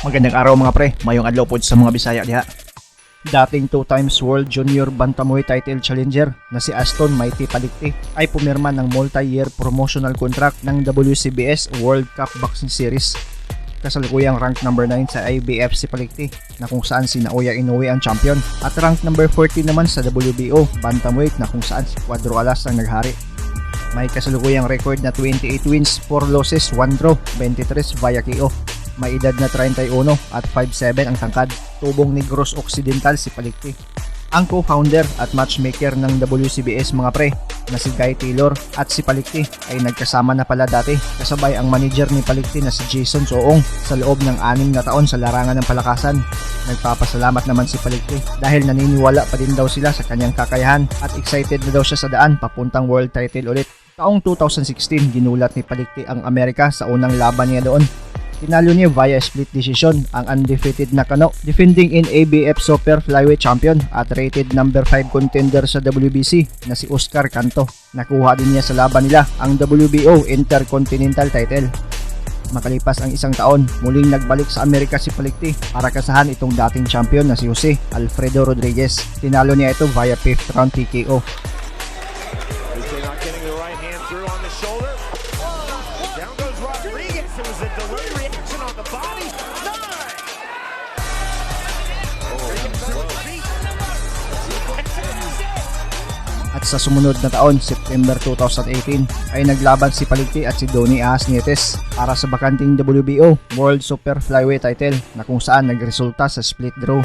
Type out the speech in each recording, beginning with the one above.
Magandang araw mga pre, maayong adlaw po sa mga Bisaya diha. Dating 2 times World Junior Bantamweight Title Challenger na si Aston Mighty Palicte ay pumirma ng multi-year promotional contract ng WCBS World Cup Boxing Series. Kasalukuyang rank number 9 sa IBF si Palicte na kung saan si Naoya Inoue ang champion at rank number 14 naman sa WBO Bantamweight na kung saan si Cuadro Alas ang naghari. May kasalukuyang record na 28 wins, 4 losses, 1 draw, 23 via KO. May edad na 31 at 5'7 ang tangkad, tubong Negros Occidental si Palicte. Ang co-founder at matchmaker ng WCBS mga pre na si Guy Taylor at si Palicte ay nagkasama na pala dati kasabay ang manager ni Palicte na si Jason Soong sa loob ng 6 na taon sa larangan ng palakasan. Nagpapasalamat naman si Palicte dahil naniniwala pa din daw sila sa kanyang kakayahan at excited na daw siya sa daan papuntang world title ulit. Taong 2016 ginulat ni Palicte ang Amerika sa unang laban niya doon. Tinalo niya via split decision ang undefeated na Kano, defending in ABF Super Flyweight Champion at rated number 5 contender sa WBC na si Oscar Canto. Nakuha din niya sa laban nila ang WBO Intercontinental title. Makalipas ang isang taon, muling nagbalik sa Amerika si Palicte para kasahan itong dating champion na si Jose Alfredo Rodriguez. Tinalo niya ito via 5th round TKO. At sa sumunod na taon, September 2018, ay naglaban si Palicte at si Donnie Ahas Nietes para sa bakanting WBO World Super Flyweight title na kung saan nagresulta sa split draw.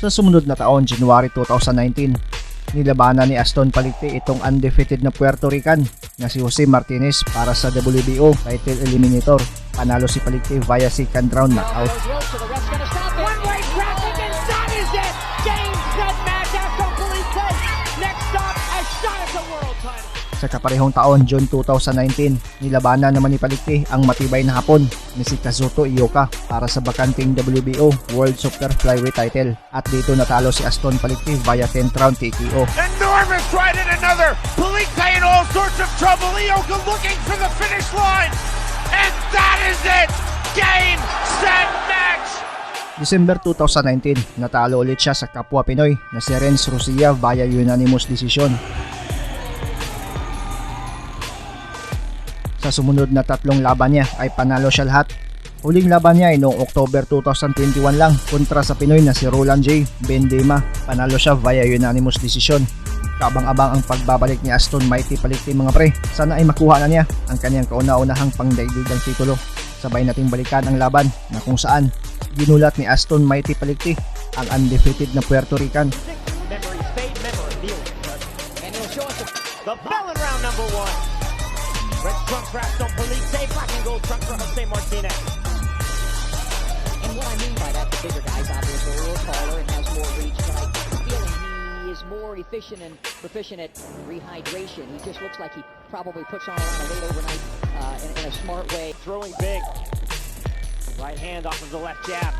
Sa sumunod na taon, January 2019, nilabanan ni Aston Palicte itong undefeated na Puerto Rican na si Jose Martinez para sa WBO title eliminator. Panalo si Palicte via second round knockout. Sa kaparehong taon, June 2019, nilabanan naman ni Palicte ang matibay na Hapon ni si Kazuto Ioka para sa bakanting WBO World Super Flyweight title. At dito natalo si Aston Palicte via 10th round TKO. Enormous right in another! Palicte in all sorts of trouble! Ioka looking for the finish line! And that is it! Game, set, match! December 2019, natalo ulit siya sa kapwa Pinoy na si Renz Rusia via unanimous decision. Sa sumunod na 3 laban niya ay panalo siya lahat. Huling laban niya ay noong October 2021 lang kontra sa Pinoy na si Roland J. Bendema. Panalo siya via unanimous decision. Kabang-abang ang pagbabalik ni Aston Mighty Palicte mga pre. Sana ay makuha na niya ang kanyang kauna-unahang pangdaigdigang titulo. Sabay nating balikan ang laban na kung saan ginulat ni Aston Mighty Palicte ang undefeated na Puerto Rican. The bell in round number 1. Red trunk wrapped on Palicte, black and gold trunk for Jose Martinez. And what I mean by that, the bigger guy's obviously a little taller and has more reach, but I feel he is more efficient and proficient at rehydration. He just looks like he probably puts on a lot of weight overnight in a smart way. Throwing big. Right hand off of the left jab.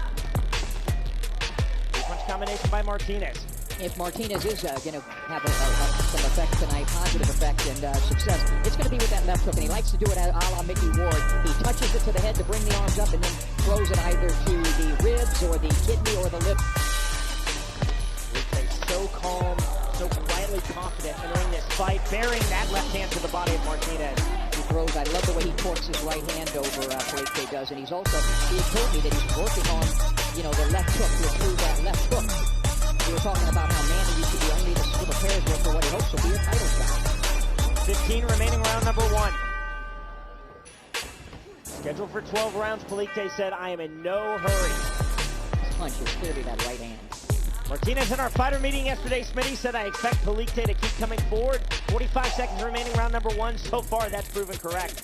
Punch combination by Martinez. If Martinez is going to have some effect tonight, positive effect and success, it's going to be with that left hook, and he likes to do it a la Mickey Ward. He touches it to the head to bring the arms up and then throws it either to the ribs or the kidney or the lip. He's so calm, so quietly confident entering this fight, bearing that left hand to the body of Martinez. He throws, I love the way he torques his right hand over, Palicte does, and he told me that he's working on, the left hook to improve that left hook. We were talking about how Manny used to be only the prepares for what he hopes will be a title shot. 15 remaining, round number 1. Scheduled for 12 rounds, Palicte said, I am in no hurry. His punch is clearly that right hand. Martinez in our fighter meeting yesterday, Smitty said, I expect Palicte to keep coming forward. 45 seconds remaining, round number 1. So far, that's proven correct.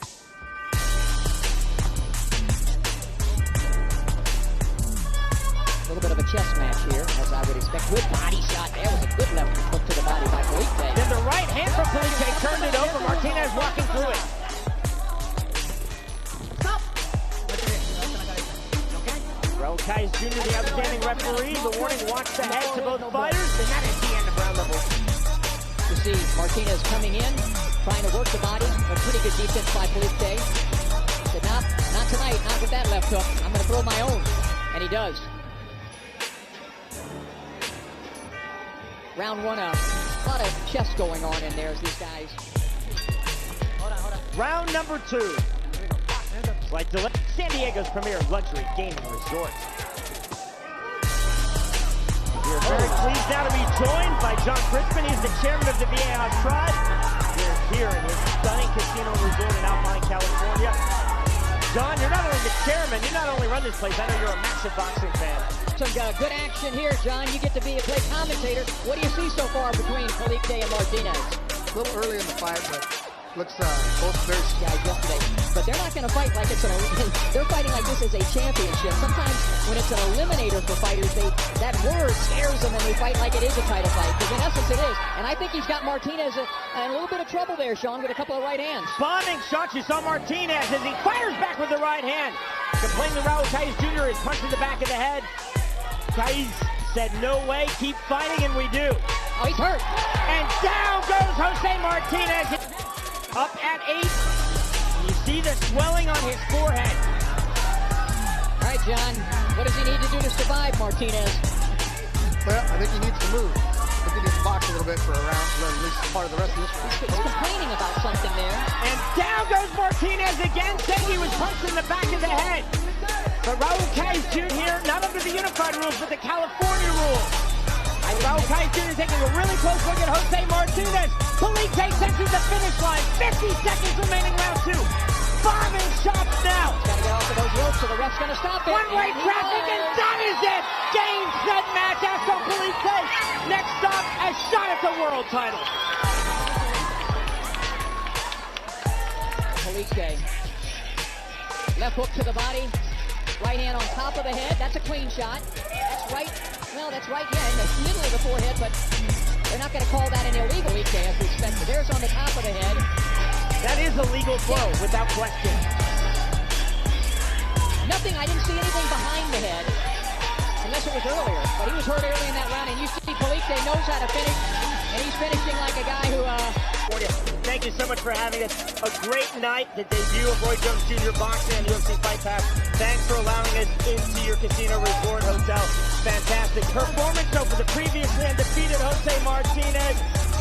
A little bit of a chess match here, as I would expect. Good body shot there. Was a good left hook to the body by Palicte. Then the right hand from Palicte turned it over. Martinez walking through it. Stop! Raul Kais Jr., the outstanding referee. The warning, watch the head to both fighters. And that is the end of round number 1. You see Martinez coming in, trying to work the body. A pretty good defense by Palicte. tonight, not with that left hook. I'm going to throw my own. And he does. Round one, a lot of chess going on in there as these guys. Round number 2. Like San Diego's premier luxury gaming resort. We're very pleased now to be joined by John Crispin. He's the chairman of the VAR Tribe. We're here in his stunning casino resort in Alpine, California. John, you're not only the chairman, you not only run this place, I know you're a massive boxing fan. Some good action here, John. You get to be a play commentator. What do you see so far between Palicte and Martinez? A little early in the fight, but looks both very Guys yesterday, but they're not going to fight like it's an. They're fighting like this is a championship. Sometimes when it's an eliminator for fighters, that word scares them and they fight like it is a title fight. Because in essence, it is. And I think he's got Martinez in a little bit of trouble there, Sean, with a couple of right hands. Bombing shots. You saw Martinez as he fires back with the right hand. Complaining Raul Caiz Jr. is punched in the back of the head. Caiz said, no way, keep fighting, and we do. Oh, he's hurt. And down goes Jose Martinez. Up at 8. You see the swelling on his forehead. All right, John, what does he need to do to survive, Martinez? Well, I think he needs to move. I think he needs to box a little bit for a round, at least part of the rest of this round. He's complaining about something there. And down goes Martinez again, saying he was punched in the back of the head. But Raul Caiz Jr., not under the unified rules, but the California rules. Raul Caiz Jr. taking a really close look at Jose Martinez. Palicte centers the finish line. 50 seconds remaining, round 2. Bombing shots now. Got to get off of those ropes, so the ref's going to stop it. One-way traffic, and that is it. Game, set, match. Aston Palicte. Next stop, a shot at the world title. Palicte. Left hook to the body. Right hand on top of the head. That's a clean shot. That's right. Well, that's right, yeah, in the middle of the forehead, but they're not going to call that an illegal Palicte as we expected. There's on the top of the head. That is a legal blow, without question. Nothing, I didn't see anything behind the head, unless it was earlier. But he was hurt early in that round, and you see Palicte knows how to finish, and he's finishing like a guy who, Thank you so much for having us. A great night, the debut of Roy Jones Jr. boxing on UFC Fight Pass. Thanks for allowing us into your casino resort hotel. Fantastic performance over the previously undefeated Jose Martinez.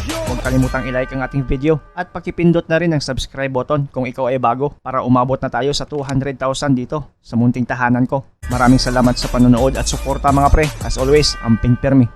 Huwag kalimutang i-like ang ating video at pakipindot na rin ang subscribe button kung ikaw ay bago para umabot na tayo sa 200,000 dito sa munting tahanan ko. Maraming salamat sa panonood at suporta mga pre. As always, amping permi.